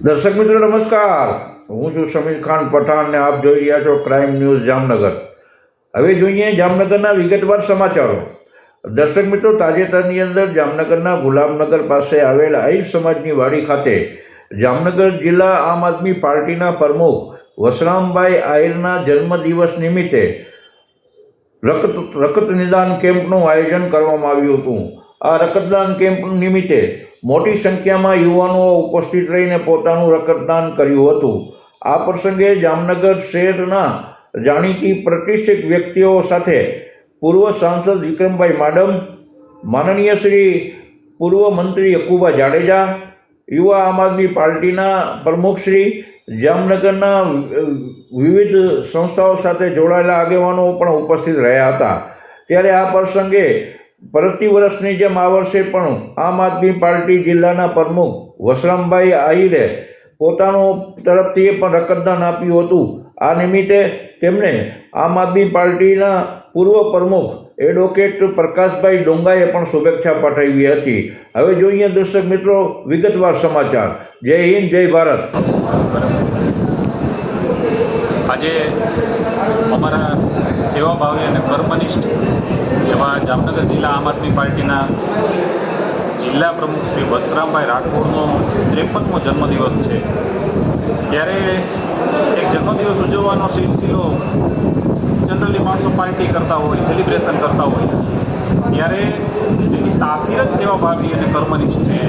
દર્શક મિત્રો નમસ્કાર, હું છું સમીર ખાન પઠાણ ને આપ જોઈ રહ્યા છો ક્રાઇમ ન્યૂઝ જામનગર। હવે જોઈએ જામનગરના વિગતવાર સમાચારો। દર્શક મિત્રો, તાજેતરની અંદર જામનગરના ગુલામનગર પાસે આવેલ આહિર સમાજની વાડી ખાતે જામનગર જિલ્લા આમ આદમી પાર્ટીના પ્રમુખ વસરામભાઈ આહિરના જન્મદિવસ નિમિત્તે રક્ત નિદાન કેમ્પનું આયોજન કરવામાં આવ્યું હતું। આ રક્તદાન કેમ્પ નિમિત્તે મોટી સંખ્યામાં યુવાનો ઉપસ્થિત રહીને પોતાનું રક્તદાન કર્યું હતું। આ પ્રસંગે જામનગર શહેરના જાણીતી પ્રતિષ્ઠિત વ્યક્તિઓ સાથે પૂર્વ સાંસદ વિક્રમભાઈ માડમ, માનનીય શ્રી પૂર્વ મંત્રી યકુબા જાડેજા, યુવા આમ આદમી પાર્ટીના પ્રમુખશ્રી, જામનગરના વિવિધ સંસ્થાઓ સાથે જોડાયેલા આગેવાનો પણ ઉપસ્થિત રહ્યા હતા। ત્યારે આ પ્રસંગે પ્રતિ વર્ષની જેમ આ વર્ષે પણ આમ આદમી પાર્ટી જિલ્લાના પ્રમુખ વસરામભાઈ આહિરે પોતાનું તરફથી પણ રક્તદાન આપ્યું હતું। આ નિમિત્તે તેમણે આમ આદમી પાર્ટીના પૂર્વ પ્રમુખ એડવોકેટ પ્રકાશભાઈ ડોંગાએ પણ શુભેચ્છા પાઠવી હતી। હવે જોઈએ દર્શક મિત્રો વિગતવાર સમાચાર। જય હિન્દ, જય ભારત। આજે અમારા સેવાભાવી અને કર્મનિષ્ઠ એવા જામનગર જિલ્લા આમ આદમી પાર્ટીના જિલ્લા પ્રમુખ શ્રી વસરામભાઈ રાઠોડનો 53મો જન્મદિવસ છે। ત્યારે એક જન્મદિવસ ઉજવવાનો સિલસિલો જનરલી માણસો પાર્ટી કરતા હોય, સેલિબ્રેશન કરતા હોય, ત્યારે જેની તાસીર જ સેવાભાવી અને કર્મનિષ્ઠ છે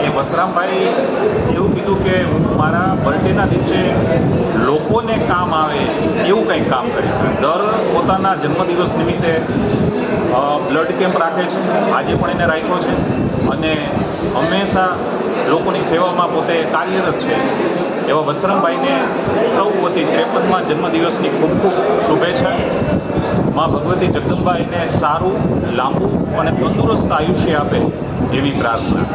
એ વસરામભાઈ એવું કીધું કે હું મારા બર્થડેના દિવસે લોકોને કામ આવે એવું કંઈક કામ કરીશ। દર પોતાના જન્મદિવસ નિમિત્તે બ્લડ કેમ્પ રાખે છે, આજે પણ એને રાખ્યો છે અને હંમેશા લોકોની સેવામાં પોતે કાર્યરત છે। એવા વસરામભાઈને સૌ વતી 53મા જન્મદિવસની ખૂબ ખૂબ શુભેચ્છા। મા ભગવતી જગદંબાઈને સારું, લાંબુ અને તંદુરસ્ત આયુષ્ય આપે એવી પ્રાર્થના।